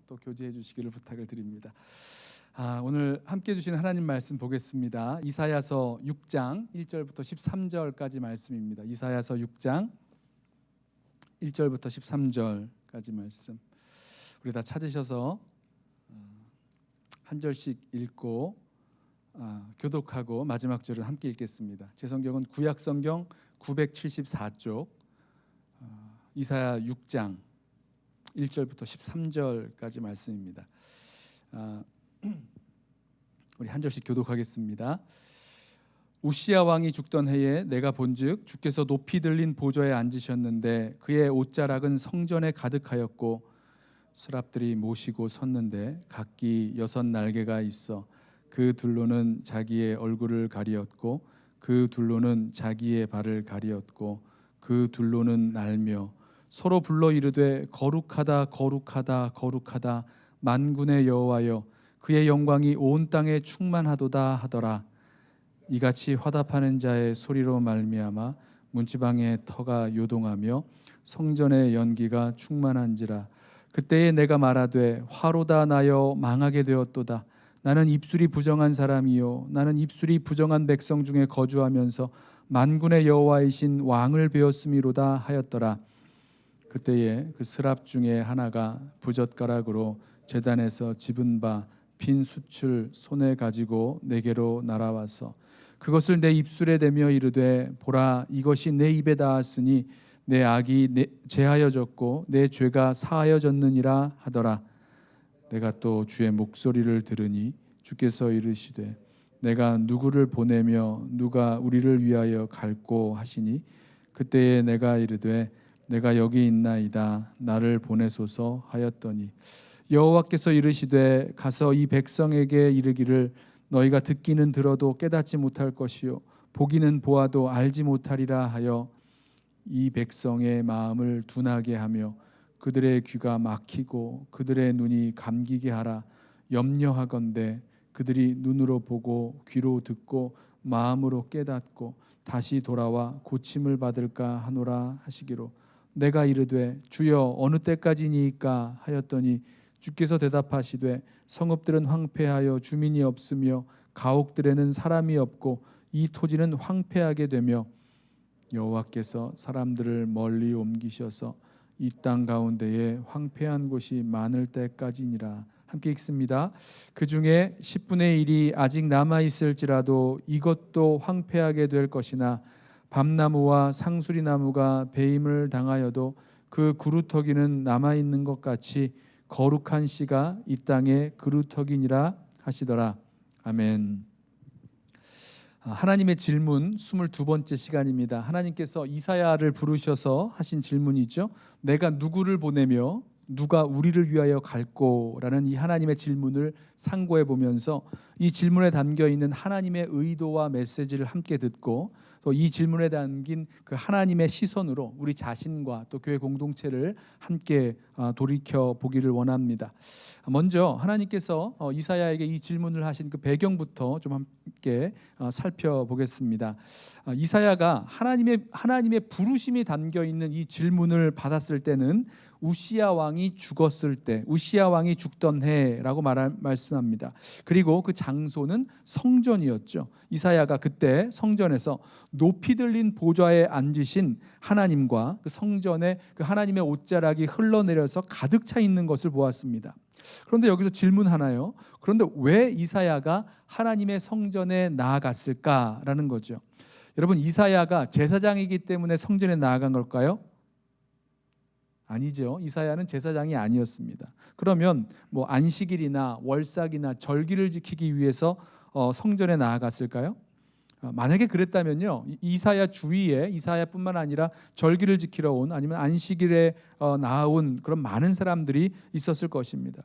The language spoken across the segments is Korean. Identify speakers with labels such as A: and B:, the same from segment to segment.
A: 또 교제해 주시기를 부탁을 드립니다. 오늘 함께 해주시는 하나님 말씀 보겠습니다. 이사야서 6장 1절부터 13절까지 말씀입니다. 이사야서 6장 1절부터 13절까지 말씀. 우리 다 찾으셔서 한 절씩 읽고 교독하고 마지막 절을 함께 읽겠습니다. 제 성경은 구약 성경 974쪽 이사야 6장 1절부터 13절까지 말씀입니다. 우리 한 절씩 교독하겠습니다. 우시야 왕이 죽던 해에 내가 본즉 주께서 높이 들린 보좌에 앉으셨는데 그의 옷자락은 성전에 가득하였고 스랍들이 모시고 섰는데 각기 6 날개가 있어 그 둘로는 자기의 얼굴을 가리었고 그 둘로는 자기의 발을 가리었고 그 둘로는 날며 서로 불러 이르되 거룩하다 거룩하다 거룩하다 만군의 여호와여 그의 영광이 온 땅에 충만하도다 하더라. 이같이 화답하는 자의 소리로 말미암아 문지방의 터가 요동하며 성전의 연기가 충만한지라. 그때에 내가 말하되 화로다 나여 망하게 되었도다. 나는 입술이 부정한 사람이요 나는 입술이 부정한 백성 중에 거주하면서 만군의 여호와이신 왕을 배웠음이로다 하였더라. 그때에 그 스랍 중에 하나가 부젓가락으로 제단에서 집은 바 빈 숯을 손에 가지고 내게로 날아와서 그것을 내 입술에 대며 이르되 보라 이것이 내 입에 닿았으니 내 악이 제하여졌고 내 죄가 사하여졌느니라 하더라. 내가 또 주의 목소리를 들으니 주께서 이르시되 내가 누구를 보내며 누가 우리를 위하여 갈꼬 하시니 그때에 내가 이르되 내가 여기 있나이다 나를 보내소서 하였더니 여호와께서 이르시되 가서 이 백성에게 이르기를 너희가 듣기는 들어도 깨닫지 못할 것이요 보기는 보아도 알지 못하리라 하여 이 백성의 마음을 둔하게 하며 그들의 귀가 막히고 그들의 눈이 감기게 하라. 염려하건대 그들이 눈으로 보고 귀로 듣고 마음으로 깨닫고 다시 돌아와 고침을 받을까 하노라 하시기로 내가 이르되 주여 어느 때까지니이까 하였더니 주께서 대답하시되 성읍들은 황폐하여 주민이 없으며 가옥들에는 사람이 없고 이 토지는 황폐하게 되며 여호와께서 사람들을 멀리 옮기셔서 이 땅 가운데에 황폐한 곳이 많을 때까지니라. 함께 읽습니다. 그 중에 10분의 1이 아직 남아있을지라도 이것도 황폐하게 될 것이나 밤나무와 상수리나무가 배임을 당하여도 그 그루터기는 남아있는 것 같이 거룩한 씨가 이 땅의 그루터기니라 하시더라. 아멘. 하나님의 질문 22번째 시간입니다. 하나님께서 이사야를 부르셔서 하신 질문이죠. 내가 누구를 보내며 누가 우리를 위하여 갈꼬라는 이 하나님의 질문을 상고해 보면서 이 질문에 담겨 있는 하나님의 의도와 메시지를 함께 듣고 또 이 질문에 담긴 그 하나님의 시선으로 우리 자신과 또 교회 공동체를 함께 돌이켜 보기를 원합니다. 먼저 하나님께서 이사야에게 이 질문을 하신 그 배경부터 좀 함께 살펴보겠습니다. 이사야가 하나님의 부르심이 담겨 있는 이 질문을 받았을 때는 우시야 왕이 죽었을 때, 우시야 왕이 죽던 해라고 말씀합니다. 그리고 그 장소는 성전이었죠. 이사야가 그때 성전에서 높이 들린 보좌에 앉으신 하나님과 그 성전에 그 하나님의 옷자락이 흘러내려서 가득 차 있는 것을 보았습니다. 그런데 여기서 질문 하나요. 그런데 왜 이사야가 하나님의 성전에 나아갔을까라는 거죠. 여러분, 이사야가 제사장이기 때문에 성전에 나아간 걸까요? 아니죠. 이사야는 제사장이 아니었습니다. 그러면 뭐 안식일이나 월삭이나 절기를 지키기 위해서 성전에 나아갔을까요? 만약에 그랬다면요, 이사야 주위에 이사야뿐만 아니라 절기를 지키러 온 아니면 안식일에 나아온 그런 많은 사람들이 있었을 것입니다.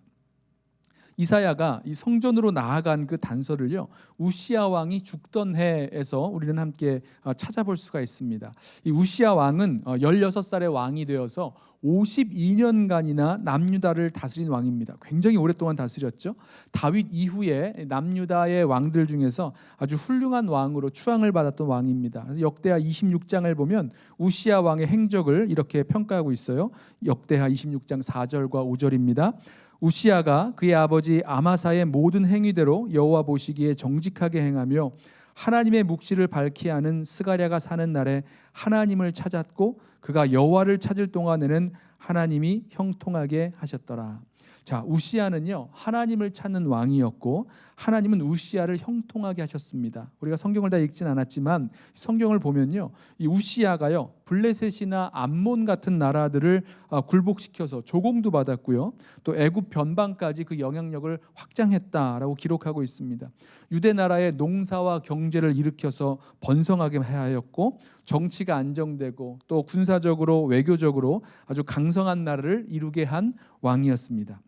A: 이사야가 이 성전으로 나아간 그 단서를요, 우시야 왕이 죽던 해에서 우리는 함께 찾아볼 수가 있습니다. 이 우시야 왕은 16살의 왕이 되어서 52년간이나 남유다를 다스린 왕입니다. 굉장히 오랫동안 다스렸죠. 다윗 이후에 남유다의 왕들 중에서 아주 훌륭한 왕으로 추앙을 받았던 왕입니다. 그래서 역대하 26장을 보면 우시야 왕의 행적을 이렇게 평가하고 있어요. 역대하 26장 4절과 5절입니다. 우시야가 그의 아버지 아마사의 모든 행위대로 여호와 보시기에 정직하게 행하며 하나님의 묵시를 밝히 하는 스가랴가 사는 날에 하나님을 찾았고 그가 여호와를 찾을 동안에는 하나님이 형통하게 하셨더라. 자, 우시야는요 하나님을 찾는 왕이었고 하나님은 우시야를 형통하게 하셨습니다. 우리가 성경을 다 읽진 않았지만 성경을 보면요 이 우시야가요 블레셋이나 암몬 같은 나라들을 굴복시켜서 조공도 받았고요, 또 애굽 변방까지 그 영향력을 확장했다라고 기록하고 있습니다. 유대 나라의 농사와 경제를 일으켜서 번성하게 하였고 정치가 안정되고 또 군사적으로 외교적으로 아주 강성한 나라를 이루게 한 왕이었습니다.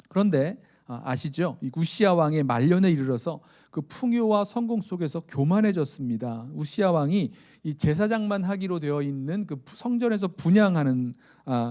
A: 그런데 아시죠? 이 우시야 왕의 말년에 이르러서 그 풍요와 성공 속에서 교만해졌습니다. 우시야 왕이 이 제사장만 하기로 되어 있는 그 성전에서 분향하는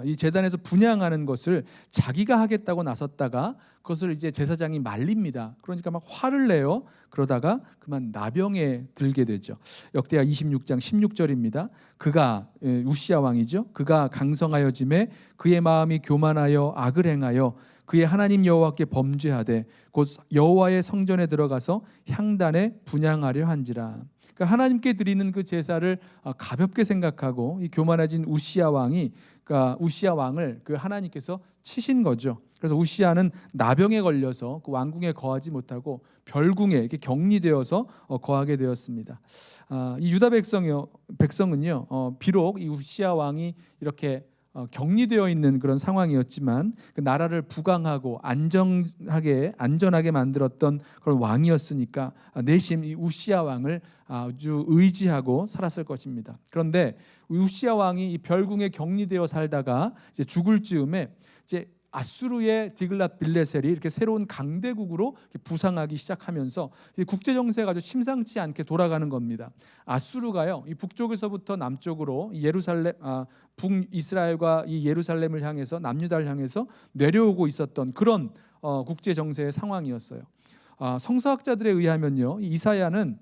A: 이 제단에서 분향하는 것을 자기가 하겠다고 나섰다가 그것을 이제 제사장이 말립니다. 그러니까 막 화를 내요. 그러다가 그만 나병에 들게 되죠. 역대하 26장 16절입니다. 그가 우시야 왕이죠. 그가 강성하여짐에 그의 마음이 교만하여 악을 행하여 그의 하나님 여호와께 범죄하되 곧 여호와의 성전에 들어가서 향단에 분향하려 한지라. 그러니까 하나님께 드리는 그 제사를 가볍게 생각하고 이 교만해진 우시야 왕이 그러니까 우시야 왕을 그 하나님께서 치신 거죠. 그래서 우시야는 나병에 걸려서 그 왕궁에 거하지 못하고 별궁에 이렇게 격리되어서 거하게 되었습니다. 이 유다 백성은요 비록 이 우시야 왕이 이렇게 격리되어 있는 그런 상황이었지만 그 나라를 부강하고 안전하게 만들었던 그런 왕이었으니까 내심 이 우시야 왕을 아주 의지하고 살았을 것입니다. 그런데 우시야 왕이 이 별궁에 격리되어 살다가 이제 죽을 즈음에 이제 아수르의 디글랏 빌레셀이 이렇게 새로운 강대국으로 부상하기 시작하면서 국제 정세가 아주 심상치 않게 돌아가는 겁니다. 아수르가요, 이 북쪽에서부터 남쪽으로 북이스라엘과 이 예루살렘을 향해서 남유다를 향해서 내려오고 있었던 그런 국제 정세의 상황이었어요. 성서학자들에 의하면요, 이사야는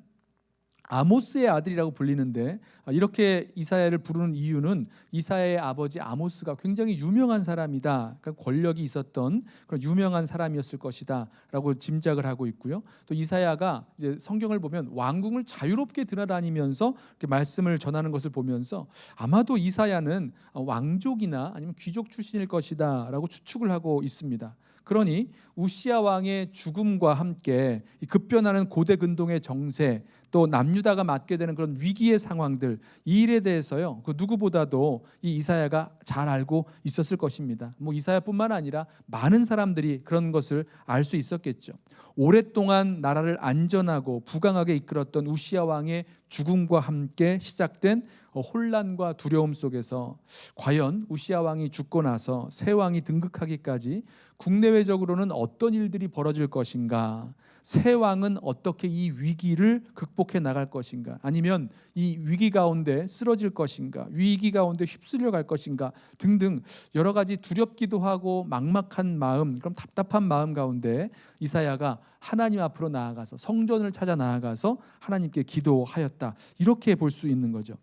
A: 아모스의 아들이라고 불리는데 이렇게 이사야를 부르는 이유는 이사야의 아버지 아모스가 굉장히 유명한 사람이다, 그러니까 권력이 있었던 그런 유명한 사람이었을 것이다라고 짐작을 하고 있고요. 또 이사야가 이제 성경을 보면 왕궁을 자유롭게 드나다니면서 이렇게 말씀을 전하는 것을 보면서 아마도 이사야는 왕족이나 아니면 귀족 출신일 것이다라고 추측을 하고 있습니다. 그러니 우시야 왕의 죽음과 함께 급변하는 고대 근동의 정세, 또 남유다가 맞게 되는 그런 위기의 상황들, 이 일에 대해서요 그 누구보다도 이 이사야가 잘 알고 있었을 것입니다. 뭐 이사야뿐만 아니라 많은 사람들이 그런 것을 알 수 있었겠죠. 오랫동안 나라를 안전하고 부강하게 이끌었던 우시야 왕의 죽음과 함께 시작된 혼란과 두려움 속에서 과연 우시야 왕이 죽고 나서 새 왕이 등극하기까지 국내외적으로는 어떤 일들이 벌어질 것인가, 새 왕은 어떻게 이 위기를 극복해 나갈 것인가, 아니면 이 위기 가운데 쓰러질 것인가, 위기 가운데 휩쓸려 갈 것인가 등등 여러 가지 두렵기도 하고 막막한 마음, 그럼 답답한 마음 가운데 이사야가 하나님 앞으로 나아가서 성전을 찾아 나아가서 하나님께 기도하였다, 이렇게 볼 수 있는 거죠.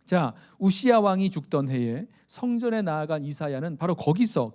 A: 자, 우시야 왕이 죽던 해에 성전에 나아간 이사야는 바로 거기서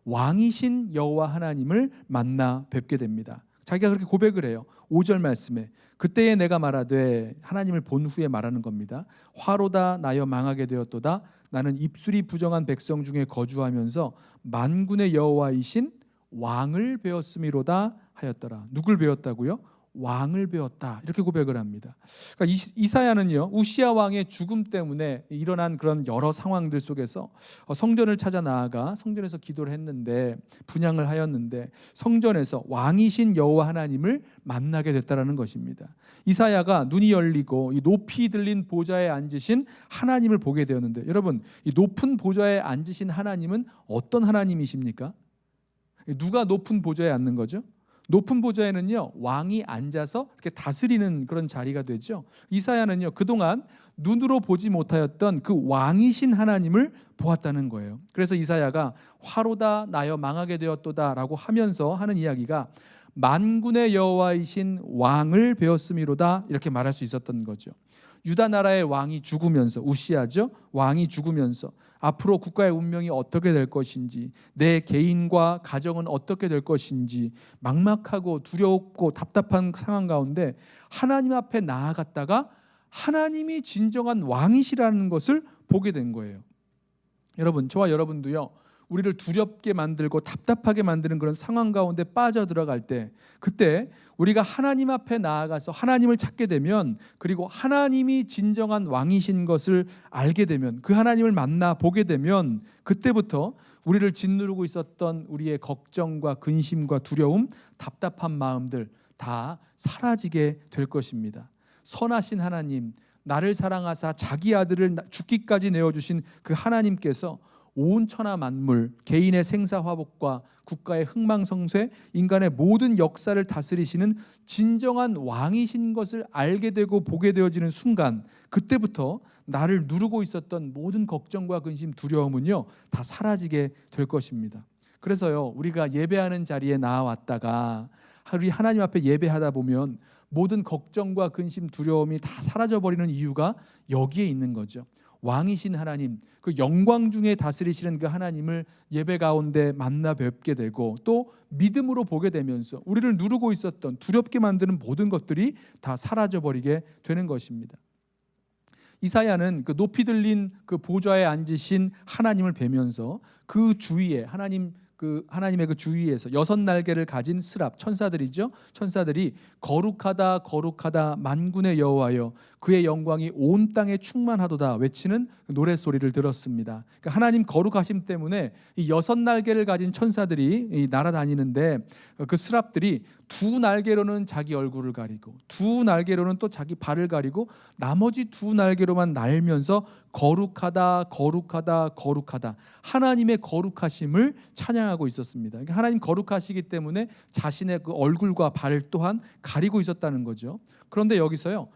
A: 왕이신 여호와 하나님을 만나 뵙게 됩니다. 자기가 그렇게 고백을 해요. 5절 말씀에 그때에 내가 말하되, 하나님을 본 후에 말하는 겁니다. 화로다 나여 망하게 되었도다. 나는 입술이 부정한 백성 중에 거주하면서 만군의 여호와이신 왕을 배웠음이로다 하였더라. 누굴 배웠다고요? 왕을 배웠다, 이렇게 고백을 합니다. 그러니까 이사야는요 우시야 왕의 죽음 때문에 일어난 그런 여러 상황들 속에서 성전을 찾아 나아가 성전에서 기도를 했는데, 분향을 하였는데 성전에서 왕이신 여호와 하나님을 만나게 됐다라는 것입니다. 이사야가 눈이 열리고 이 높이 들린 보좌에 앉으신 하나님을 보게 되었는데, 여러분 이 높은 보좌에 앉으신 하나님은 어떤 하나님이십니까? 누가 높은 보좌에 앉는 거죠? 높은 보좌에는요 왕이 앉아서 이렇게 다스리는 그런 자리가 되죠. 이사야는요 그동안 눈으로 보지 못하였던 그 왕이신 하나님을 보았다는 거예요. 그래서 이사야가 화로다 나여 망하게 되었도다 라고 하면서 하는 이야기가 만군의 여호와이신 왕을 배웠음이로다, 이렇게 말할 수 있었던 거죠. 유다 나라의 왕이 죽으면서, 우시아죠, 왕이 죽으면서 앞으로 국가의 운명이 어떻게 될 것인지, 내 개인과 가정은 어떻게 될 것인지 막막하고 두렵고 답답한 상황 가운데 하나님 앞에 나아갔다가 하나님이 진정한 왕이시라는 것을 보게 된 거예요. 여러분, 저와 여러분도요, 우리를 두렵게 만들고 답답하게 만드는 그런 상황 가운데 빠져들어갈 때, 그때 우리가 하나님 앞에 나아가서 하나님을 찾게 되면, 그리고 하나님이 진정한 왕이신 것을 알게 되면, 그 하나님을 만나 보게 되면, 그때부터 우리를 짓누르고 있었던 우리의 걱정과 근심과 두려움, 답답한 마음들 다 사라지게 될 것입니다. 선하신 하나님, 나를 사랑하사 자기 아들을 죽기까지 내어주신 그 하나님께서 온 천하 만물, 개인의 생사화복과 국가의 흥망성쇠, 인간의 모든 역사를 다스리시는 진정한 왕이신 것을 알게 되고 보게 되어지는 순간, 그때부터 나를 누르고 있었던 모든 걱정과 근심, 두려움은요, 다 사라지게 될 것입니다. 그래서요, 우리가 예배하는 자리에 나와왔다가 우리 하나님 앞에 예배하다 보면 모든 걱정과 근심, 두려움이 다 사라져버리는 이유가 여기에 있는 거죠. 왕이신 하나님, 그 영광 중에 다스리시는 그 하나님을 예배 가운데 만나 뵙게 되고, 또 믿음으로 보게 되면서 우리를 누르고 있었던 두렵게 만드는 모든 것들이 다 사라져버리게 되는 것입니다. 이사야는 그 높이 들린 그 보좌에 앉으신 하나님을 뵈면서 그 주위에 하나님의 그 주위에서 6날개를 가진 스랍, 천사들이죠. 천사들이 거룩하다 거룩하다 만군의 여호와여, 그의 영광이 온 땅에 충만하도다 외치는 노랫소리를 들었습니다. 그러니까 하나님 거룩하심 때문에 이 6날개를 가진 천사들이 날아다니는데, 그 스랍들이 2날개로는 자기 얼굴을 가리고, 2날개로는 또 자기 발을 가리고, 나머지 2날개로만 날면서 거룩하다 거룩하다 거룩하다 하나님의 거룩하심을 찬양하고 있었습니다. 그러니까 하나님 거룩하시기 때문에 자신의 그 얼굴과 발 또한 가리고 있었다는 거죠. 그런데 여기서요,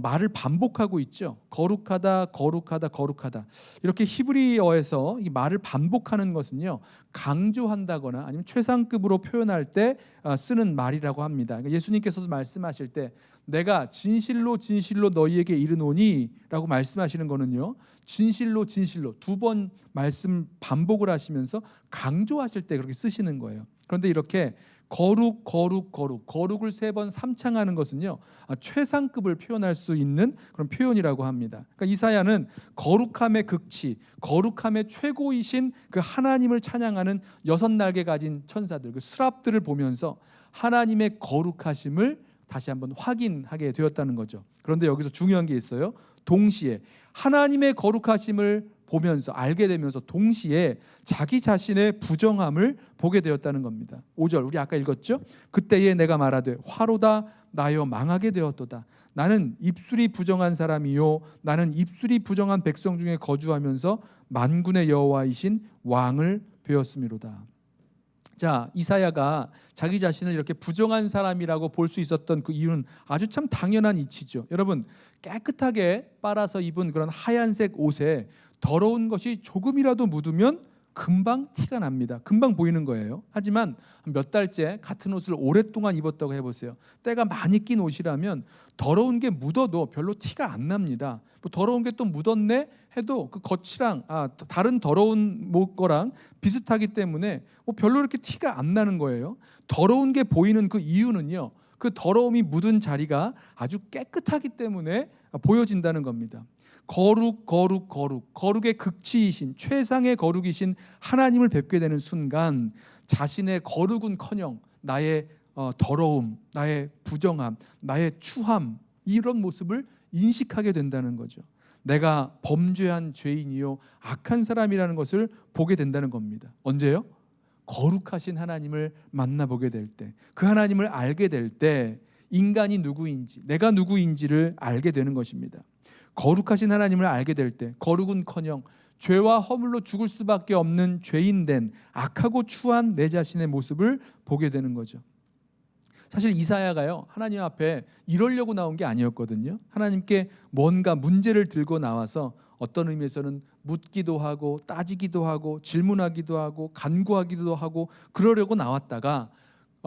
A: 말을 반복하고 있죠. 거룩하다 거룩하다 거룩하다. 이렇게 히브리어에서 이 말을 반복하는 것은요, 강조한다거나 아니면 최상급으로 표현할 때 쓰는 말이라고 합니다. 그러니까 예수님께서도 말씀하실 때 내가 진실로 진실로 너희에게 이르노니 라고 말씀하시는 거는요, 진실로 진실로 2번 말씀 반복을 하시면서 강조하실 때 그렇게 쓰시는 거예요. 그런데 이렇게 거룩 거룩 거룩, 거룩을 3번 삼창하는 것은요, 최상급을 표현할 수 있는 그런 표현이라고 합니다. 그러니까 이사야는 거룩함의 극치, 거룩함의 최고이신 그 하나님을 찬양하는 6날개 가진 천사들, 그 스랍들을 보면서 하나님의 거룩하심을 다시 한번 확인하게 되었다는 거죠. 그런데 여기서 중요한 게 있어요. 동시에 하나님의 거룩하심을 보면서 알게 되면서 동시에 자기 자신의 부정함을 보게 되었다는 겁니다. 5절 우리 아까 읽었죠? 그때에 내가 말하되 화로다 나여 망하게 되었도다. 나는 입술이 부정한 사람이요, 나는 입술이 부정한 백성 중에 거주하면서 만군의 여호와이신 왕을 배웠음이로다. 자, 이사야가 자기 자신을 이렇게 부정한 사람이라고 볼 수 있었던 그 이유는 아주 참 당연한 이치죠. 여러분, 깨끗하게 빨아서 입은 그런 하얀색 옷에 더러운 것이 조금이라도 묻으면 금방 티가 납니다. 금방 보이는 거예요. 하지만 몇 달째 같은 옷을 오랫동안 입었다고 해보세요. 때가 많이 낀 옷이라면 더러운 게 묻어도 별로 티가 안 납니다. 뭐 더러운 게 또 묻었네 해도 그 겉이랑 다른 더러운 거랑 비슷하기 때문에 뭐 별로 이렇게 티가 안 나는 거예요. 더러운 게 보이는 그 이유는요, 그 더러움이 묻은 자리가 아주 깨끗하기 때문에 보여진다는 겁니다. 거룩 거룩 거룩, 거룩의 극치이신 최상의 거룩이신 하나님을 뵙게 되는 순간 자신의 거룩은커녕 나의 더러움, 나의 부정함, 나의 추함, 이런 모습을 인식하게 된다는 거죠. 내가 범죄한 죄인이요 악한 사람이라는 것을 보게 된다는 겁니다. 언제요? 거룩하신 하나님을 만나보게 될 때, 그 하나님을 알게 될 때 인간이 누구인지, 내가 누구인지를 알게 되는 것입니다. 거룩하신 하나님을 알게 될 때 거룩은커녕 죄와 허물로 죽을 수밖에 없는 죄인된 악하고 추한 내 자신의 모습을 보게 되는 거죠. 사실 이사야가요, 하나님 앞에 이러려고 나온 게 아니었거든요. 하나님께 뭔가 문제를 들고 나와서 어떤 의미에서는 묻기도 하고 따지기도 하고 질문하기도 하고 간구하기도 하고 그러려고 나왔다가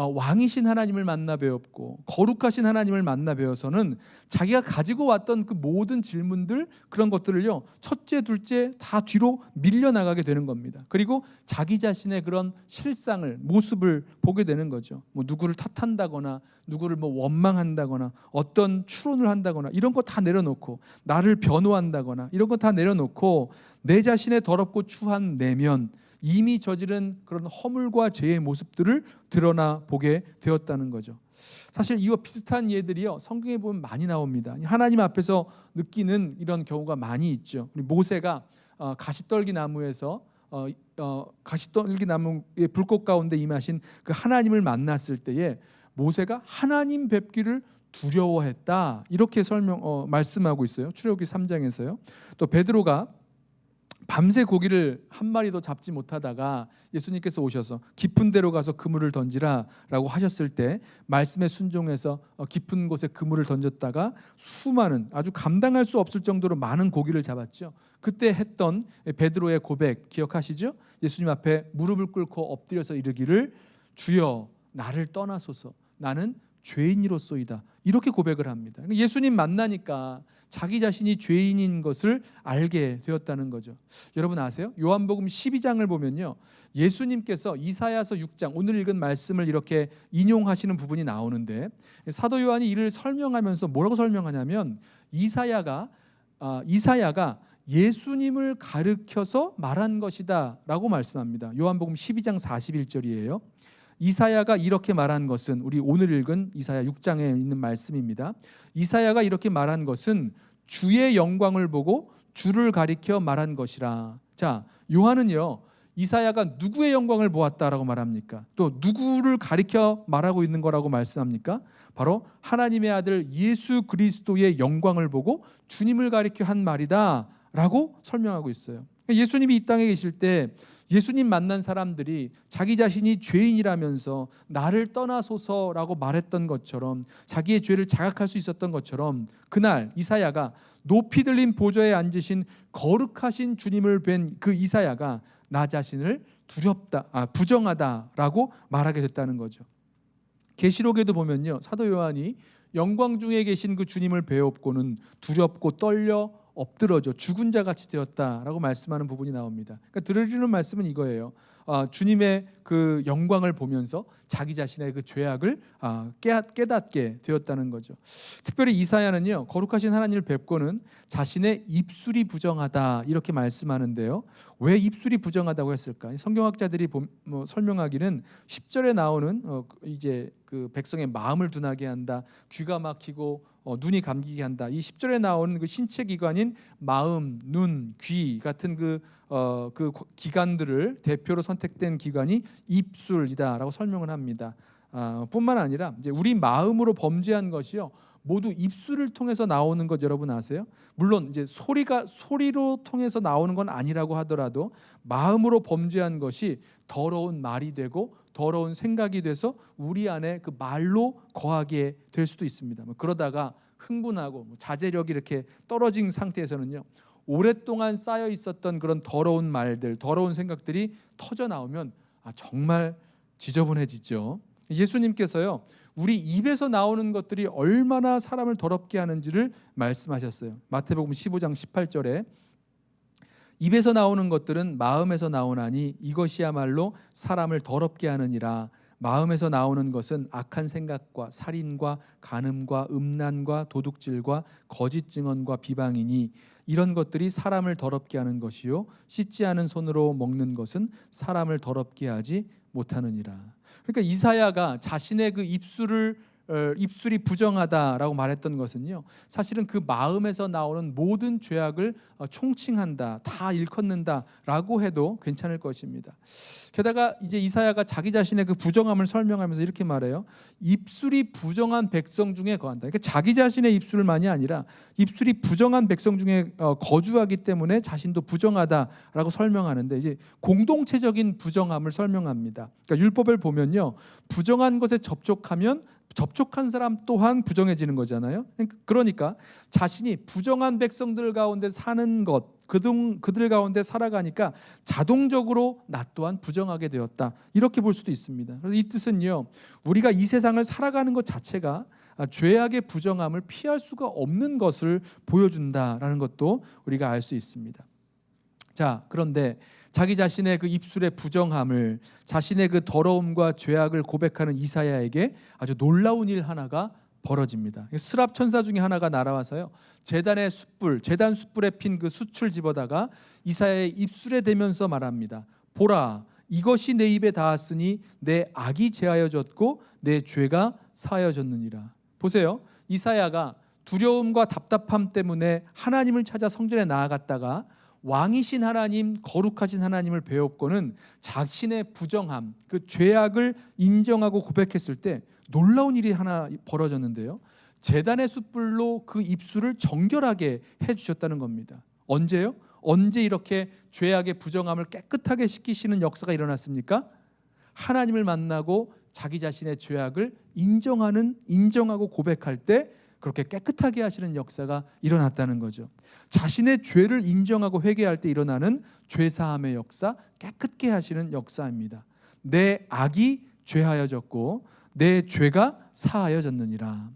A: 왕이신 하나님을 만나 배웠고 거룩하신 하나님을 만나 배워서는 자기가 가지고 왔던 그 모든 질문들, 그런 것들을요, 첫째 둘째 다 뒤로 밀려나가게 되는 겁니다. 그리고 자기 자신의 그런 실상을, 모습을 보게 되는 거죠. 뭐 누구를 탓한다거나 누구를 뭐 원망한다거나 어떤 추론을 한다거나 이런 거 다 내려놓고, 나를 변호한다거나 이런 거 다 내려놓고 내 자신의 더럽고 추한 내면, 이미 저지른 그런 허물과 죄의 모습들을 드러나 보게 되었다는 거죠. 사실 이와 비슷한 예들이요, 성경에 보면 많이 나옵니다. 하나님 앞에서 느끼는 이런 경우가 많이 있죠. 우리 모세가 가시떨기 나무에서 가시떨기 나무의 불꽃 가운데 임하신 그 하나님을 만났을 때에 모세가 하나님 뵙기를 두려워했다, 이렇게 말씀하고 있어요. 출애굽기 3장에서요. 또 베드로가 밤새 고기를 한 마리도 잡지 못하다가 예수님께서 오셔서 깊은 데로 가서 그물을 던지라 라고 하셨을 때 말씀에 순종해서 깊은 곳에 그물을 던졌다가 수많은, 아주 감당할 수 없을 정도로 많은 고기를 잡았죠. 그때 했던 베드로의 고백 기억하시죠? 예수님 앞에 무릎을 꿇고 엎드려서 이르기를 주여 나를 떠나소서, 나는 죄인이로소이다, 이렇게 고백을 합니다. 예수님 만나니까 자기 자신이 죄인인 것을 알게 되었다는 거죠. 여러분 아세요? 요한복음 12장을 보면요, 예수님께서 이사야서 6장, 오늘 읽은 말씀을 이렇게 인용하시는 부분이 나오는데, 사도 요한이 이를 설명하면서 뭐라고 설명하냐면, 이사야가 예수님을 가르쳐서 말한 것이다 라고 말씀합니다. 요한복음 12장 41절이에요. 이사야가 이렇게 말한 것은, 우리 오늘 읽은 이사야 6장에 있는 말씀입니다. 이사야가 이렇게 말한 것은 주의 영광을 보고 주를 가리켜 말한 것이라. 자, 요한은요, 이사야가 누구의 영광을 보았다라고 말합니까? 또 누구를 가리켜 말하고 있는 거라고 말씀합니까? 바로 하나님의 아들 예수 그리스도의 영광을 보고 주님을 가리켜 한 말이다 라고 설명하고 있어요. 예수님이 이 땅에 계실 때 예수님 만난 사람들이 자기 자신이 죄인이라면서 나를 떠나소서라고 말했던 것처럼, 자기의 죄를 자각할 수 있었던 것처럼, 그날 이사야가 높이 들린 보좌에 앉으신 거룩하신 주님을 뵌 그 이사야가 나 자신을 부정하다라고 말하게 됐다는 거죠. 계시록에도 보면요, 사도 요한이 영광 중에 계신 그 주님을 배웠고는 두렵고 떨려 엎드러져 죽은 자 같이 되었다라고 말씀하는 부분이 나옵니다. 그러니까 들으시는 말씀은 이거예요. 주님의 그 영광을 보면서 자기 자신의 그 죄악을 깨닫게 되었다는 거죠. 특별히 이사야는요, 거룩하신 하나님을 뵙고는 자신의 입술이 부정하다 이렇게 말씀하는데요. 왜 입술이 부정하다고 했을까? 성경학자들이 설명하기는 10절에 나오는 이제 그 백성의 마음을 둔하게 한다, 귀가 막히고 눈이 감기게 한다. 이 10절에 나오는 그 신체 기관인 마음, 눈, 귀 같은 그 기관들을 대표로 선택된 기관이 입술이다라고 설명을 합니다. 뿐만 아니라 이제 우리 마음으로 범죄한 것이요, 모두 입술을 통해서 나오는 것 여러분 아세요? 물론 이제 소리로 통해서 나오는 건 아니라고 하더라도 마음으로 범죄한 것이 더러운 말이 되고 더러운 생각이 돼서 우리 안에 그 말로 거하게 될 수도 있습니다. 그러다가 흥분하고 자제력이 이렇게 떨어진 상태에서는요, 오랫동안 쌓여 있었던 그런 더러운 말들, 더러운 생각들이 터져 나오면 정말 지저분해지죠. 예수님께서요, 우리 입에서 나오는 것들이 얼마나 사람을 더럽게 하는지를 말씀하셨어요. 마태복음 15장 18절에 입에서 나오는 것들은 마음에서 나오나니 이것이야말로 사람을 더럽게 하느니라. 마음에서 나오는 것은 악한 생각과 살인과 간음과 음란과 도둑질과 거짓 증언과 비방이니 이런 것들이 사람을 더럽게 하는 것이요 씻지 않은 손으로 먹는 것은 사람을 더럽게 하지 못하느니라. 그러니까 이사야가 자신의 그 입술이 부정하다라고 말했던 것은요, 사실은 그 마음에서 나오는 모든 죄악을 총칭한다, 다 일컫는다라고 해도 괜찮을 것입니다. 게다가 이제 이사야가 자기 자신의 그 부정함을 설명하면서 이렇게 말해요. 입술이 부정한 백성 중에 거한다. 그러니까 자기 자신의 입술만이 아니라 입술이 부정한 백성 중에 거주하기 때문에 자신도 부정하다라고 설명하는데, 이제 공동체적인 부정함을 설명합니다. 그러니까 율법을 보면요, 부정한 것에 접촉하면 접촉한 사람 또한 부정해지는 거잖아요. 그러니까 자신이 부정한 백성들 가운데 사는 것, 그들 가운데 살아가니까 자동적으로 나 또한 부정하게 되었다. 이렇게 볼 수도 있습니다. 그래서 이 뜻은요, 우리가 이 세상을 살아가는 것 자체가 죄악의 부정함을 피할 수가 없는 것을 보여준다라는 것도 우리가 알 수 있습니다. 자, 그런데 자기 자신의 그 입술의 부정함을, 자신의 그 더러움과 죄악을 고백하는 이사야에게 아주 놀라운 일 하나가 벌어집니다. 스랍 천사 중에 하나가 날아와서요, 제단 숯불에 핀 그 숯을 집어다가 이사야의 입술에 대면서 말합니다. 보라, 이것이 내 입에 닿았으니 내 악이 제하여졌고 내 죄가 사하여졌느니라. 보세요, 이사야가 두려움과 답답함 때문에 하나님을 찾아 성전에 나아갔다가 왕이신 하나님, 거룩하신 하나님을 배웠고는 자신의 부정함, 그 죄악을 인정하고 고백했을 때 놀라운 일이 하나 벌어졌는데요, 제단의 숯불로 그 입술을 정결하게 해주셨다는 겁니다. 언제요? 언제 이렇게 죄악의 부정함을 깨끗하게 씻기시는 역사가 일어났습니까? 하나님을 만나고 자기 자신의 죄악을 인정하고 고백할 때 그렇게 깨끗하게 하시는 역사가 일어났다는 거죠. 자신의 죄를 인정하고 회개할 때 일어나는 죄사함의 역사, 깨끗게 하시는 역사입니다. 내 악이 죄하여졌고 내 죄가 사하여졌느니라.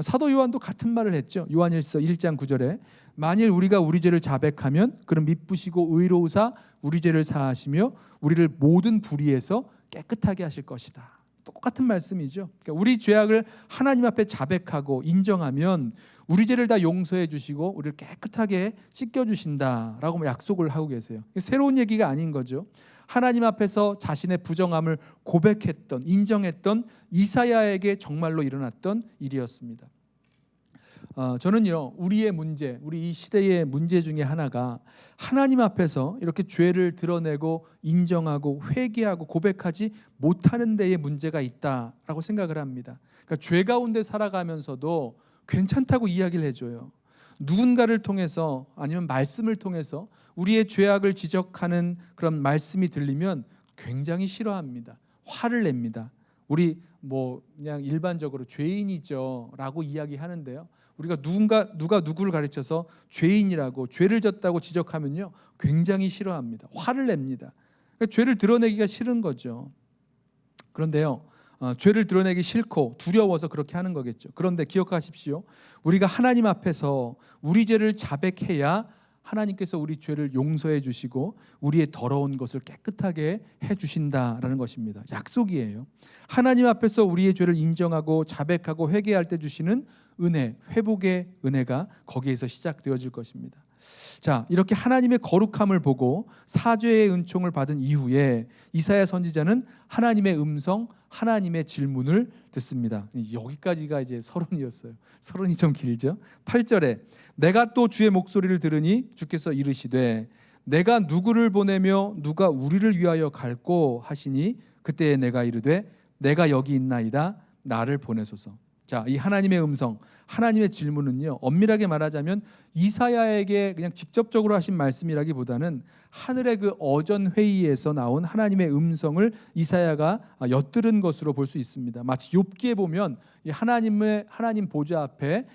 A: 사도 요한도 같은 말을 했죠. 요한일서 1장 9절에 만일 우리가 우리 죄를 자백하면 그는 미쁘시고 의로우사 우리 죄를 사하시며 우리를 모든 불의에서 깨끗하게 하실 것이다. 똑같은 말씀이죠. 그러니까 우리 죄악을 하나님 앞에 자백하고 인정하면 우리 죄를 다 용서해 주시고 우리를 깨끗하게 씻겨 주신다라고 약속을 하고 계세요. 새로운 얘기가 아닌 거죠. 하나님 앞에서 자신의 부정함을 고백했던, 인정했던 이사야에게 정말로 일어났던 일이었습니다. 저는요, 우리 이 시대의 문제 중에 하나가 하나님 앞에서 이렇게 죄를 드러내고 인정하고 회개하고 고백하지 못하는 데에 문제가 있다라고 생각을 합니다. 그러니까 죄 가운데 살아가면서도 괜찮다고 이야기를 해줘요. 누군가를 통해서 아니면 말씀을 통해서 우리의 죄악을 지적하는 그런 말씀이 들리면 굉장히 싫어합니다. 화를 냅니다. 우리 그냥 일반적으로 죄인이죠 라고 이야기하는데요, 우리가 누가 누구를 가르쳐서 죄인이라고, 죄를 졌다고 지적하면요 굉장히 싫어합니다. 화를 냅니다. 그러니까 죄를 드러내기가 싫은 거죠. 그런데요, 죄를 드러내기 싫고 두려워서 그렇게 하는 거겠죠. 그런데 기억하십시오. 우리가 하나님 앞에서 우리 죄를 자백해야 하나님께서 우리 죄를 용서해 주시고 우리의 더러운 것을 깨끗하게 해 주신다라는 것입니다. 약속이에요. 하나님 앞에서 우리의 죄를 인정하고 자백하고 회개할 때 주시는 은혜, 회복의 은혜가 거기에서 시작되어질 것입니다. 자, 이렇게 하나님의 거룩함을 보고 사죄의 은총을 받은 이후에 이사야 선지자는 하나님의 음성, 하나님의 질문을 듣습니다. 여기까지가 이제 서론이었어요. 서론이 좀 길죠. 8절에 내가 또 주의 목소리를 들으니 주께서 이르시되 내가 누구를 보내며 누가 우리를 위하여 갈꼬 하시니 그때에 내가 이르되 내가 여기 있나이다 나를 보내소서. 자, 이 하나님의 음성, 하나님의 질문은요, 엄밀하게 말하자면 이사야에게 그냥 직접적으로 하신 말씀이라기보다는 하늘의 그 어전 회의에서 나온 하나님의 음성을 이사야가 엿들은 것으로 볼 수 있습니다. 마치 욥기에 보면 이 하나님 보좌 앞에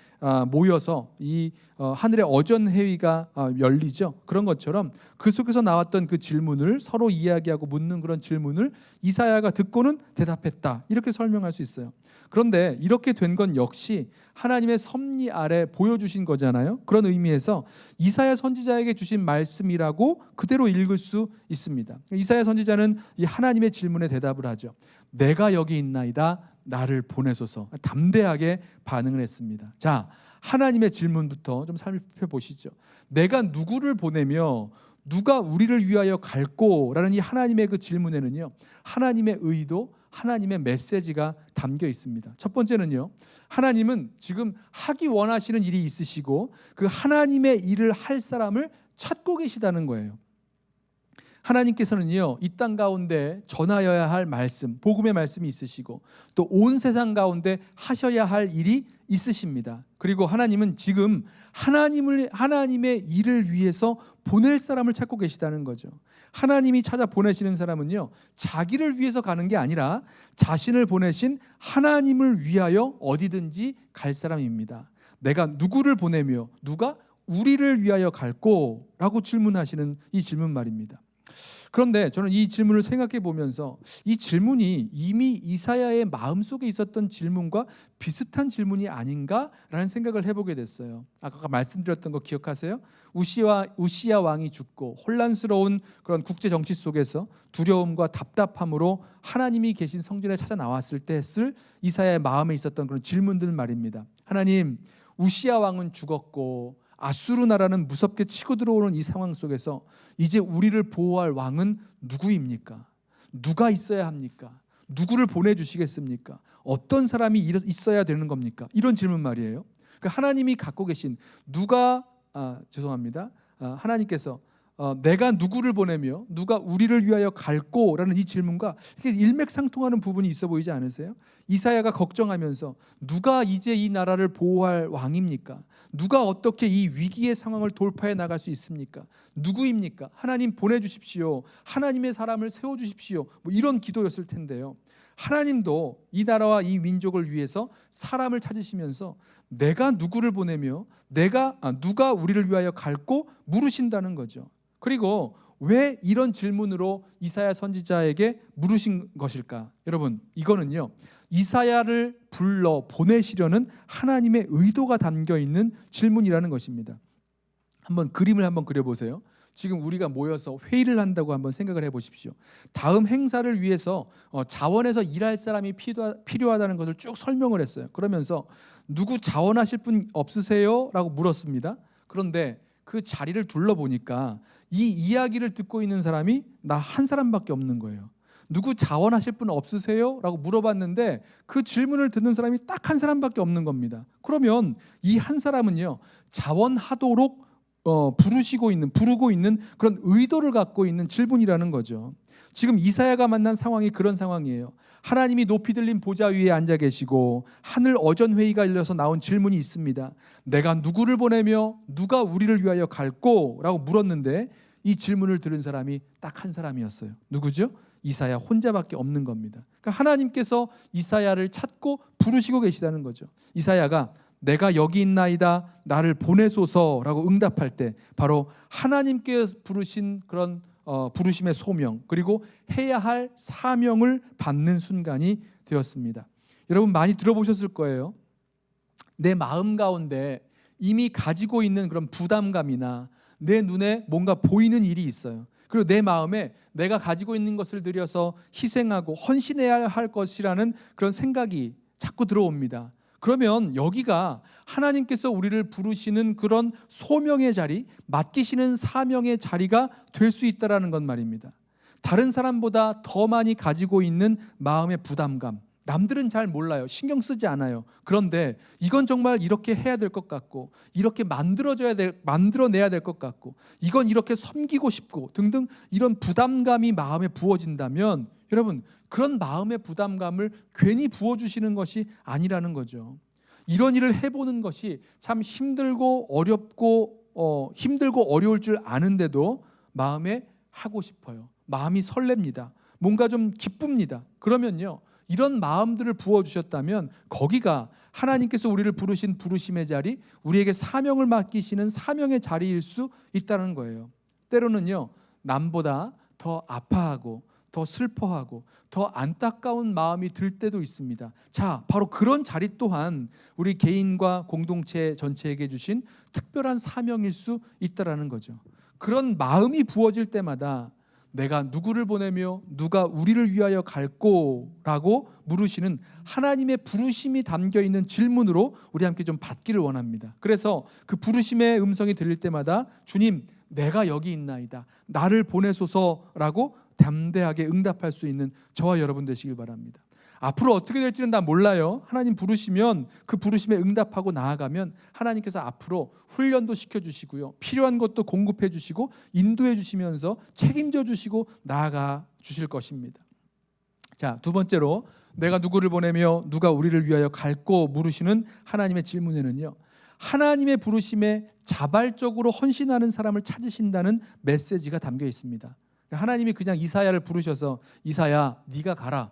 A: 모여서 이 하늘의 어전 회의가 열리죠. 그런 것처럼 그 속에서 나왔던 그 질문을 서로 이야기하고 묻는 그런 질문을 이사야가 듣고는 대답했다. 이렇게 설명할 수 있어요. 그런데 이렇게 된 건 역시 하나님의 섭리 아래 보여주신 거잖아요. 그런 의미에서 이사야 선지자에게 주신 말씀이라고 그대로 읽을 수 있습니다. 이사야 선지자는 이 하나님의 질문에 대답을 하죠. 내가 여기 있나이다 나를 보내소서. 담대하게 반응을 했습니다. 자, 하나님의 질문부터 좀 살펴보시죠. 내가 누구를 보내며 누가 우리를 위하여 갈꼬라는 이 하나님의 그 질문에는요, 하나님의 의도, 하나님의 메시지가 담겨 있습니다. 첫 번째는요, 하나님은 지금 하기 원하시는 일이 있으시고 그 하나님의 일을 할 사람을 찾고 계시다는 거예요. 하나님께서는요, 이 땅 가운데 전하여야 할 말씀, 복음의 말씀이 있으시고 또 온 세상 가운데 하셔야 할 일이 있으십니다. 그리고 하나님은 지금 하나님의 일을 위해서 보낼 사람을 찾고 계시다는 거죠. 하나님이 찾아 보내시는 사람은요, 자기를 위해서 가는 게 아니라 자신을 보내신 하나님을 위하여 어디든지 갈 사람입니다. 내가 누구를 보내며 누가 우리를 위하여 갈꼬? 라고 질문하시는 이 질문 말입니다. 그런데 저는 이 질문을 생각해 보면서 이 질문이 이미 이사야의 마음속에 있었던 질문과 비슷한 질문이 아닌가라는 생각을 해보게 됐어요. 아까 말씀드렸던 거 기억하세요? 우시야 왕이 죽고 혼란스러운 그런 국제 정치 속에서 두려움과 답답함으로 하나님이 계신 성전에 찾아 나왔을 때 했을 이사야의 마음에 있었던 그런 질문들 말입니다. 하나님, 우시야 왕은 죽었고 아수르 나라는 무섭게 치고 들어오는 이 상황 속에서 이제 우리를 보호할 왕은 누구입니까? 누가 있어야 합니까? 누구를 보내주시겠습니까? 어떤 사람이 있어야 되는 겁니까? 이런 질문 말이에요. 그러니까 하나님이 갖고 계신 하나님께서 내가 누구를 보내며 누가 우리를 위하여 갈꼬라는 이 질문과 이렇게 일맥상통하는 부분이 있어 보이지 않으세요? 이사야가 걱정하면서 누가 이제 이 나라를 보호할 왕입니까? 누가 어떻게 이 위기의 상황을 돌파해 나갈 수 있습니까? 누구입니까? 하나님 보내주십시오. 하나님의 사람을 세워주십시오. 뭐 이런 기도였을 텐데요. 하나님도 이 나라와 이 민족을 위해서 사람을 찾으시면서 내가 누구를 보내며 누가 우리를 위하여 갈꼬 물으신다는 거죠. 그리고 왜 이런 질문으로 이사야 선지자에게 물으신 것일까? 여러분, 이거는요, 이사야를 불러 보내시려는 하나님의 의도가 담겨 있는 질문이라는 것입니다. 그림을 한번 그려보세요. 지금 우리가 모여서 회의를 한다고 한번 생각을 해보십시오. 다음 행사를 위해서 자원해서 일할 사람이 필요하다는 것을 쭉 설명을 했어요. 그러면서 누구 자원하실 분 없으세요? 라고 물었습니다. 그런데 그 자리를 둘러보니까 이 이야기를 듣고 있는 사람이 나 한 사람밖에 없는 거예요. 누구 자원하실 분 없으세요? 라고 물어봤는데 그 질문을 듣는 사람이 딱 한 사람밖에 없는 겁니다. 그러면 이 한 사람은요, 자원하도록 부르고 있는 그런 의도를 갖고 있는 질문이라는 거죠. 지금 이사야가 만난 상황이 그런 상황이에요. 하나님이 높이 들린 보좌 위에 앉아 계시고 하늘 어전 회의가 열려서 나온 질문이 있습니다. 내가 누구를 보내며 누가 우리를 위하여 갈꼬? 라고 물었는데 이 질문을 들은 사람이 딱 한 사람이었어요. 누구죠? 이사야 혼자밖에 없는 겁니다. 그러니까 하나님께서 이사야를 찾고 부르시고 계시다는 거죠. 이사야가 내가 여기 있나이다 나를 보내소서라고 응답할 때 바로 하나님께 부르신 그런 부르심의 소명 그리고 해야 할 사명을 받는 순간이 되었습니다. 여러분 많이 들어보셨을 거예요. 내 마음 가운데 이미 가지고 있는 그런 부담감이나 내 눈에 뭔가 보이는 일이 있어요. 그리고 내 마음에 내가 가지고 있는 것을 들여서 희생하고 헌신해야 할 것이라는 그런 생각이 자꾸 들어옵니다. 그러면 여기가 하나님께서 우리를 부르시는 그런 소명의 자리, 맡기시는 사명의 자리가 될 수 있다라는 것 말입니다. 다른 사람보다 더 많이 가지고 있는 마음의 부담감, 남들은 잘 몰라요. 신경 쓰지 않아요. 그런데 이건 정말 이렇게 해야 될 것 같고 이렇게 만들어내야 될 것 같고 이건 이렇게 섬기고 싶고 등등 이런 부담감이 마음에 부어진다면 여러분 그런 마음의 부담감을 괜히 부어주시는 것이 아니라는 거죠. 이런 일을 해보는 것이 참 힘들고 어려울 줄 아는데도 마음에 하고 싶어요. 마음이 설렙니다. 뭔가 좀 기쁩니다. 그러면요 이런 마음들을 부어주셨다면 거기가 하나님께서 우리를 부르신 부르심의 자리, 우리에게 사명을 맡기시는 사명의 자리일 수 있다는 거예요. 때로는요 남보다 더 아파하고 더 슬퍼하고 더 안타까운 마음이 들 때도 있습니다. 자, 바로 그런 자리 또한 우리 개인과 공동체 전체에게 주신 특별한 사명일 수 있다라는 거죠. 그런 마음이 부어질 때마다 내가 누구를 보내며 누가 우리를 위하여 갈꼬라고 물으시는 하나님의 부르심이 담겨 있는 질문으로 우리 함께 좀 받기를 원합니다. 그래서 그 부르심의 음성이 들릴 때마다 주님 내가 여기 있나이다 나를 보내소서라고 담대하게 응답할 수 있는 저와 여러분 되시길 바랍니다. 앞으로 어떻게 될지는 다 몰라요. 하나님 부르시면 그 부르심에 응답하고 나아가면 하나님께서 앞으로 훈련도 시켜주시고요 필요한 것도 공급해 주시고 인도해 주시면서 책임져 주시고 나아가 주실 것입니다. 자, 두 번째로 내가 누구를 보내며 누가 우리를 위하여 갈꼬 물으시는 하나님의 질문에는요 하나님의 부르심에 자발적으로 헌신하는 사람을 찾으신다는 메시지가 담겨 있습니다. 하나님이 그냥 이사야를 부르셔서 이사야 네가 가라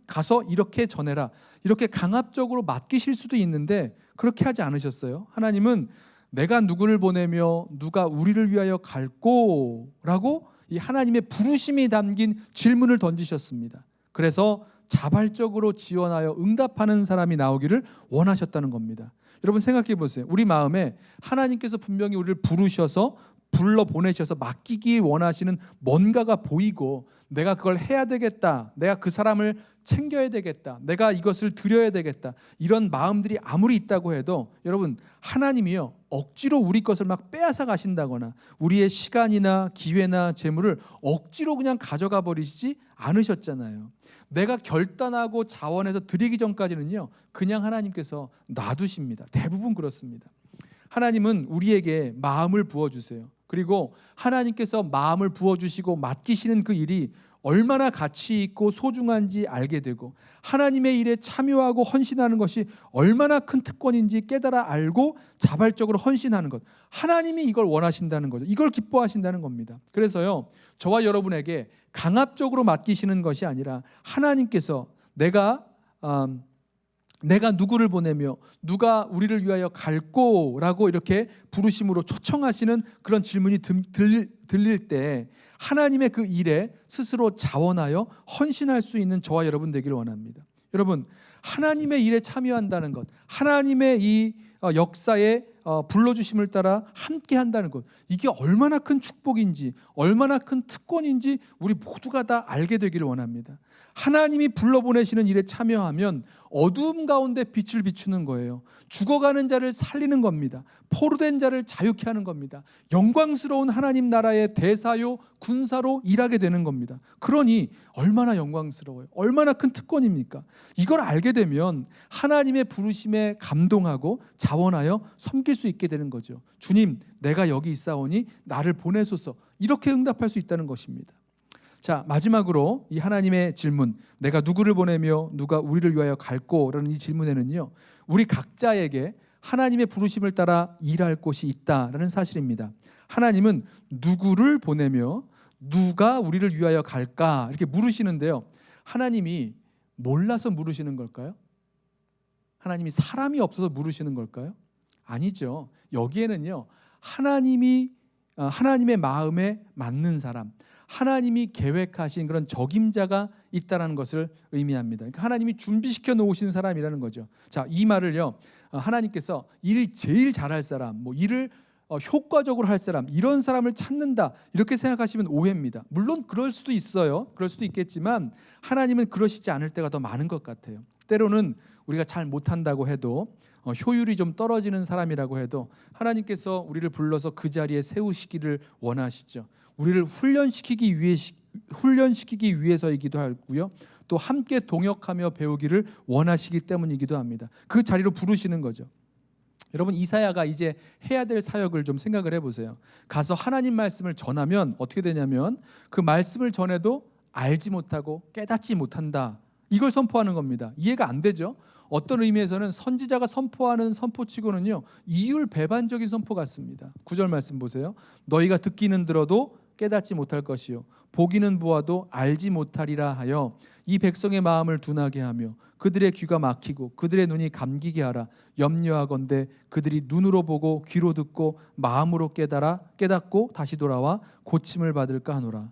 A: 가서 이렇게 전해라 이렇게 강압적으로 맡기실 수도 있는데 그렇게 하지 않으셨어요. 하나님은 내가 누구를 보내며 누가 우리를 위하여 갈꼬? 라고 이 하나님의 부르심이 담긴 질문을 던지셨습니다. 그래서 자발적으로 지원하여 응답하는 사람이 나오기를 원하셨다는 겁니다. 여러분 생각해 보세요. 우리 마음에 하나님께서 분명히 우리를 부르셔서 불러 보내셔서 맡기기 원하시는 뭔가가 보이고 내가 그걸 해야 되겠다, 내가 그 사람을 챙겨야 되겠다, 내가 이것을 드려야 되겠다, 이런 마음들이 아무리 있다고 해도 여러분 하나님이요 억지로 우리 것을 막 빼앗아 가신다거나 우리의 시간이나 기회나 재물을 억지로 그냥 가져가 버리시지 않으셨잖아요. 내가 결단하고 자원해서 드리기 전까지는요 그냥 하나님께서 놔두십니다. 대부분 그렇습니다. 하나님은 우리에게 마음을 부어주세요. 그리고 하나님께서 마음을 부어주시고 맡기시는 그 일이 얼마나 가치 있고 소중한지 알게 되고 하나님의 일에 참여하고 헌신하는 것이 얼마나 큰 특권인지 깨달아 알고 자발적으로 헌신하는 것, 하나님이 이걸 원하신다는 거죠. 이걸 기뻐하신다는 겁니다. 그래서요 저와 여러분에게 강압적으로 맡기시는 것이 아니라 하나님께서 내가 누구를 보내며 누가 우리를 위하여 갈꼬라고 이렇게 부르심으로 초청하시는 그런 질문이 들릴 때 하나님의 그 일에 스스로 자원하여 헌신할 수 있는 저와 여러분 되기를 원합니다. 여러분 하나님의 일에 참여한다는 것, 하나님의 이 역사에 불러주심을 따라 함께 한다는 것, 이게 얼마나 큰 축복인지 얼마나 큰 특권인지 우리 모두가 다 알게 되기를 원합니다. 하나님이 불러보내시는 일에 참여하면 어두움 가운데 빛을 비추는 거예요. 죽어가는 자를 살리는 겁니다. 포로된 자를 자유케 하는 겁니다. 영광스러운 하나님 나라의 대사요 군사로 일하게 되는 겁니다. 그러니 얼마나 영광스러워요. 얼마나 큰 특권입니까? 이걸 알게 되면 하나님의 부르심에 감동하고 자원하여 섬길 수 있게 되는 거죠. 주님, 내가 여기 있사오니 나를 보내소서, 이렇게 응답할 수 있다는 것입니다. 자, 마지막으로 이 하나님의 질문, 내가 누구를 보내며 누가 우리를 위하여 갈꼬라는 이 질문에는요 우리 각자에게 하나님의 부르심을 따라 일할 곳이 있다라는 사실입니다. 하나님은 누구를 보내며 누가 우리를 위하여 갈까 이렇게 물으시는데요, 하나님이 몰라서 물으시는 걸까요? 하나님이 사람이 없어서 물으시는 걸까요? 아니죠. 여기에는요 하나님의 마음에 맞는 사람, 하나님이 계획하신 그런 적임자가 있다는 것을 의미합니다. 그러니까 하나님이 준비시켜 놓으신 사람이라는 거죠. 자, 이 말을요 하나님께서 일 제일 잘할 사람, 일을 효과적으로 할 사람, 이런 사람을 찾는다 이렇게 생각하시면 오해입니다. 물론 그럴 수도 있어요. 그럴 수도 있겠지만 하나님은 그러시지 않을 때가 더 많은 것 같아요. 때로는 우리가 잘 못한다고 해도 효율이 좀 떨어지는 사람이라고 해도 하나님께서 우리를 불러서 그 자리에 세우시기를 원하시죠. 우리를 훈련시키기 위해서이기도 하고요. 또 함께 동역하며 배우기를 원하시기 때문이기도 합니다. 그 자리로 부르시는 거죠. 여러분 이사야가 이제 해야 될 사역을 좀 생각을 해보세요. 가서 하나님 말씀을 전하면 어떻게 되냐면 그 말씀을 전해도 알지 못하고 깨닫지 못한다, 이걸 선포하는 겁니다. 이해가 안 되죠? 어떤 의미에서는 선지자가 선포하는 선포치고는요 이율배반적인 선포 같습니다. 9절 말씀 보세요. 너희가 듣기는 들어도 깨닫지 못할 것이요 보기는 보아도 알지 못하리라 하여 이 백성의 마음을 둔하게 하며 그들의 귀가 막히고 그들의 눈이 감기게 하라. 염려하건대 그들이 눈으로 보고 귀로 듣고 마음으로 깨닫고 다시 돌아와 고침을 받을까 하노라.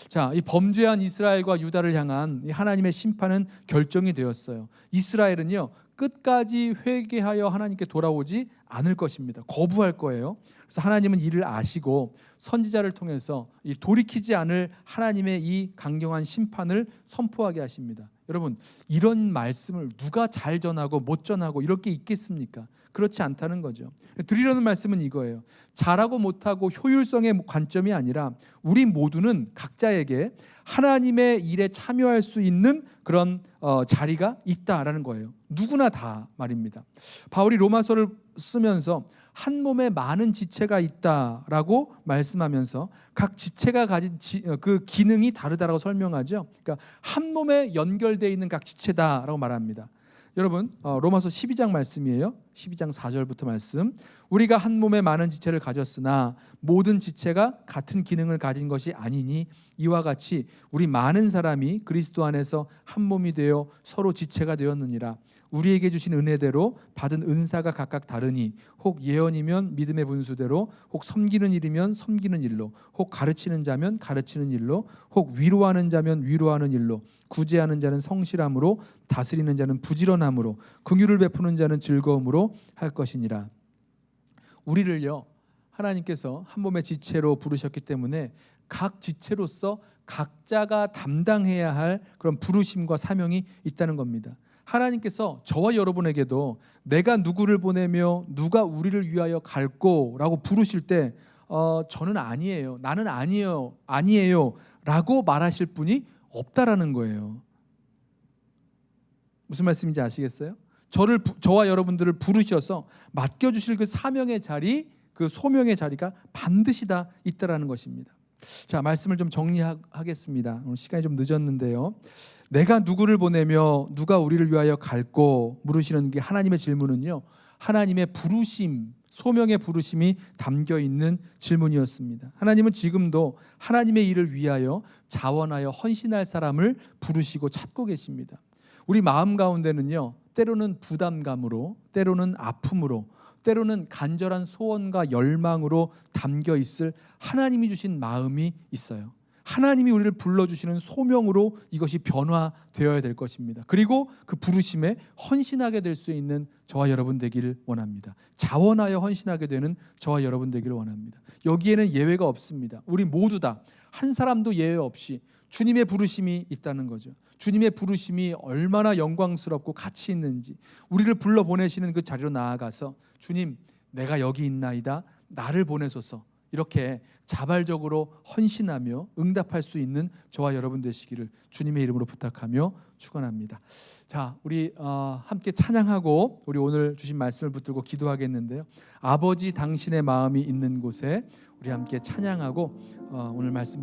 A: 자, 이 범죄한 이스라엘과 유다를 향한 이 하나님의 심판은 결정이 되었어요. 이스라엘은요 끝까지 회개하여 하나님께 돌아오지 않을 것입니다. 거부할 거예요. 그래서 하나님은 이를 아시고 선지자를 통해서 이 돌이키지 않을 하나님의 이 강경한 심판을 선포하게 하십니다. 여러분 이런 말씀을 누가 잘 전하고 못 전하고 이럴 게 있겠습니까? 그렇지 않다는 거죠. 드리려는 말씀은 이거예요. 잘하고 못하고 효율성의 관점이 아니라 우리 모두는 각자에게 하나님의 일에 참여할 수 있는 그런 자리가 있다라는 거예요. 누구나 다 말입니다. 바울이 로마서를 쓰면서 한 몸에 많은 지체가 있다라고 말씀하면서 각 지체가 가진 그 기능이 다르다라고 설명하죠. 그러니까 한 몸에 연결되어 있는 각 지체다라고 말합니다. 여러분 로마서 12장 말씀이에요. 12장 4절부터 말씀. 우리가 한 몸에 많은 지체를 가졌으나 모든 지체가 같은 기능을 가진 것이 아니니 이와 같이 우리 많은 사람이 그리스도 안에서 한 몸이 되어 서로 지체가 되었느니라. 우리에게 주신 은혜대로 받은 은사가 각각 다르니 혹 예언이면 믿음의 분수대로, 혹 섬기는 일이면 섬기는 일로, 혹 가르치는 자면 가르치는 일로, 혹 위로하는 자면 위로하는 일로, 구제하는 자는 성실함으로, 다스리는 자는 부지런함으로, 긍휼을 베푸는 자는 즐거움으로 할 것이니라. 우리를요, 하나님께서 한 몸의 지체로 부르셨기 때문에 각 지체로서 각자가 담당해야 할 그런 부르심과 사명이 있다는 겁니다. 하나님께서 저와 여러분에게도 내가 누구를 보내며 누가 우리를 위하여 갈꼬라고 부르실 때 저는 아니에요, 나는 아니에요 라고 말하실 분이 없다라는 거예요. 무슨 말씀인지 아시겠어요? 저와 여러분들을 부르셔서 맡겨주실 그 사명의 자리, 그 소명의 자리가 반드시 다 있다라는 것입니다. 자, 말씀을 좀 정리하겠습니다. 오늘 시간이 좀 늦었는데요. 내가 누구를 보내며 누가 우리를 위하여 갈꼬 물으시는 게 하나님의 질문은요, 하나님의 부르심, 소명의 부르심이 담겨 있는 질문이었습니다. 하나님은 지금도 하나님의 일을 위하여 자원하여 헌신할 사람을 부르시고 찾고 계십니다. 우리 마음 가운데는요, 때로는 부담감으로, 때로는 아픔으로, 때로는 간절한 소원과 열망으로 담겨 있을 하나님이 주신 마음이 있어요. 하나님이 우리를 불러주시는 소명으로 이것이 변화되어야 될 것입니다. 그리고 그 부르심에 헌신하게 될 수 있는 저와 여러분 되기를 원합니다. 자원하여 헌신하게 되는 저와 여러분 되기를 원합니다. 여기에는 예외가 없습니다. 우리 모두 다 한 사람도 예외 없이 주님의 부르심이 있다는 거죠. 주님의 부르심이 얼마나 영광스럽고 가치 있는지 우리를 불러보내시는 그 자리로 나아가서 주님, 내가 여기 있나이다, 나를 보내소서, 이렇게 자발적으로 헌신하며 응답할 수 있는 저와 여러분 되시기를 주님의 이름으로 부탁하며 축원합니다. 자, 우리 함께 찬양하고 우리 오늘 주신 말씀을 붙들고 기도하겠는데요. 아버지 당신의 마음이 있는 곳에 우리 함께 찬양하고 오늘 말씀